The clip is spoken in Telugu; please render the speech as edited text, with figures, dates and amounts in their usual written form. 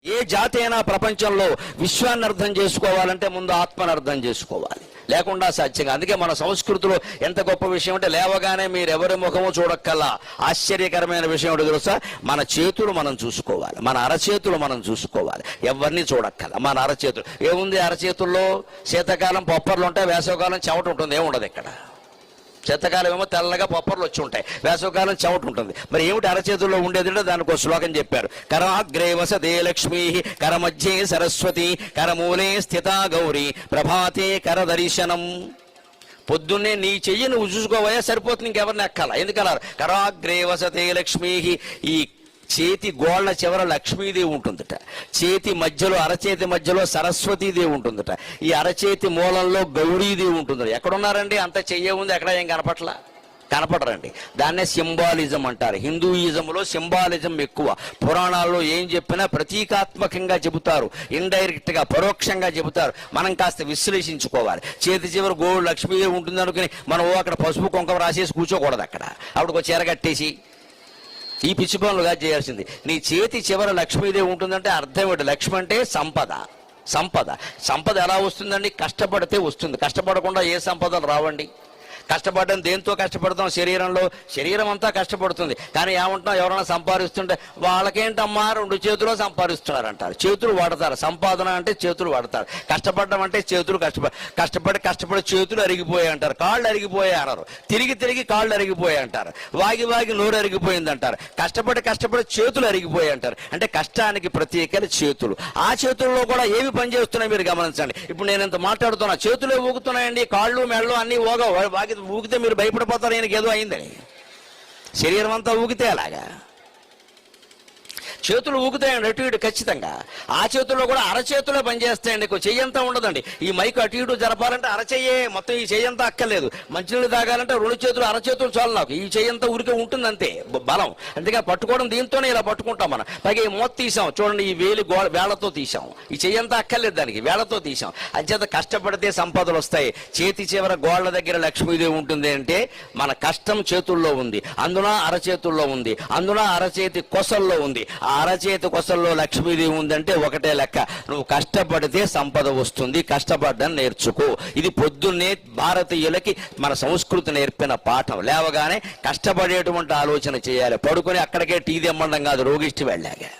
ఏ జాతి అయినా ప్రపంచంలో విశ్వాన్ని అర్థం చేసుకోవాలంటే ముందు ఆత్మను అర్థం చేసుకోవాలి, లేకుండా సాధ్యంగా. అందుకే మన సంస్కృతిలో ఎంత గొప్ప విషయం అంటే, లేవగానే మీరు ఎవరి ముఖము చూడక్కల్లా ఆశ్చర్యకరమైన విషయం ఏంటో తెలుసా? మన చేతులు మనం చూసుకోవాలి, మన అరచేతులు మనం చూసుకోవాలి, ఎవరిని చూడక్కల్లా. మన అరచేతులు ఏముంది? అరచేతుల్లో శీతాకాలం పొప్పర్లు ఉంటాయి, వేసవకాలం చెమట ఉంటుంది, ఏముండదు ఇక్కడ. శీతాకాలం ఏమో తెల్లగా పొప్పర్లు వచ్చి ఉంటాయి, వేసవకాలం చెమట ఉంటుంది. మరి ఏమిటి అరచేతుల్లో ఉండేది? దానికి ఒక శ్లోకం చెప్పారు. కరాగ్రే వసతే లక్ష్మీ, కరమధ్యే సరస్వతి, కరమూలే స్థితా గౌరీ, ప్రభాతే కరదర్శనం. పొద్దున్నే నీ చెయ్యి నువ్వు చూసుకోవయా, సరిపోతుంది, ఇంకెవరిని ఎక్కాల. ఎందుకన్నారు? కరాగ్రే వసతే లక్ష్మీ, ఈ చేతి గోళ్ల చివర లక్ష్మీదేవి ఉంటుందట, చేతి మధ్యలో అరచేతి మధ్యలో సరస్వతీదేవి ఉంటుందట, ఈ అరచేతి మూలంలో గౌరీదేవి ఉంటుందట. ఎక్కడున్నారండి? అంత చెయ్యే ఉంది, ఎక్కడ ఏం కనపడరండి. దాన్నే సింబాలిజం అంటారు. హిందూయిజంలో సింబాలిజం ఎక్కువ. పురాణాల్లో ఏం చెప్పినా ప్రతీకాత్మకంగా చెబుతారు, ఇండైరెక్ట్ గా పరోక్షంగా చెబుతారు. మనం కాస్త విశ్లేషించుకోవాలి. చేతి చివరి గోడు లక్ష్మీదేవి ఉంటుంది అనుకుని మనం అక్కడ పసుపు కుంకుమ రాసేసి కూర్చోకూడదు. అక్కడ ఒక చీర కట్టేసి ఈ పిచ్చి పనులుగా చేయాల్సింది. నీ చేతి చివర లక్ష్మీదేవి ఉంటుందంటే అర్థం ఏంటి? లక్ష్మి అంటే సంపద. సంపద ఎలా వస్తుందండి? కష్టపడితే వస్తుంది. కష్టపడకుండా ఏ సంపదలు రావండి. కష్టపడడం దేంతో కష్టపడతాం? శరీరం అంతా కష్టపడుతుంది. కానీ ఏమంటున్నాం? ఎవరైనా సంపాదిస్తుంటే వాళ్ళకేంటమ్మా 2 చేతులు సంపాదిస్తున్నారు అంటారు. చేతులు వాడతారు. సంపాదన అంటే చేతులు వాడతారు. కష్టపడడం అంటే చేతులు కష్టపడి చేతులు అరిగిపోయాయి అంటారు, కాళ్ళు అరిగిపోయాయి అన్నారు. తిరిగి కాళ్ళు అరిగిపోయాయి అంటారు, వాగి నోరు అరిగిపోయింది అంటారు. కష్టపడి చేతులు అరిగిపోయాయి అంటారు. అంటే కష్టానికి ప్రత్యేకలు చేతులు. ఆ చేతుల్లో కూడా ఏమి పనిచేస్తున్నాయి మీరు గమనించండి. ఇప్పుడు నేను ఇంత మాట్లాడుతున్నా, చేతులే ఊగుతున్నాయండి, కాళ్ళు మెళ్ళు అన్ని ఊగితే మీరు భయపడిపోతారు, ఈయనకి ఏదో అయిందని. శరీరం అంతా ఊగితే అలాగా చేతులు ఊగుతాయండి అటు ఇటు ఖచ్చితంగా. ఆ చేతుల్లో కూడా అరచేతులే పనిచేస్తాయండి, చెయ్యంతా ఉండదండి. ఈ మైకు అటు ఇటు జరపాలంటే అరచెయ్యే మొత్తం, ఈ చెయ్యంతా అక్కర్లేదు. మంచినీళ్ళు తాగాలంటే 2 చేతులు అరచేతులు చాలు నాకు. ఈ చెయ్యంతా ఊరికే ఉంటుంది అంతే బలం. అందుకని పట్టుకోవడం దీంతోనే ఇలా పట్టుకుంటాం మనం. పైగా ఈ మూత తీసాం చూడండి, ఈ వేళ్లతో తీసాం. ఈ చెయ్యంతా అక్కర్లేదు దానికి, వేళ్లతో తీసాం. అంచేత కష్టపడితే సంపదలు వస్తాయి. చేతి చివర గోళ్ల దగ్గర లక్ష్మీదేవి ఉంటుంది అంటే మన కష్టం చేతుల్లో ఉంది, అందున అరచేతుల్లో ఉంది, అందున అరచేతి కొసల్లో ఉంది. అరచేతి కొసల్లో లక్ష్మీదేవి ఉందంటే ఒకటే లెక్క, నువ్వు కష్టపడితే సంపద వస్తుంది, కష్టపడ్డం నేర్చుకో. ఇది పొద్దున్నే భారతీయులకి మన సంస్కృతి నేర్పిన పాఠం. లేవగానే కష్టపడేటువంటి ఆలోచన చేయాలి. పడుకొని అక్కడికే టీ తెమ్మండం కాదు, రోగిష్టి వెళ్ళాగా.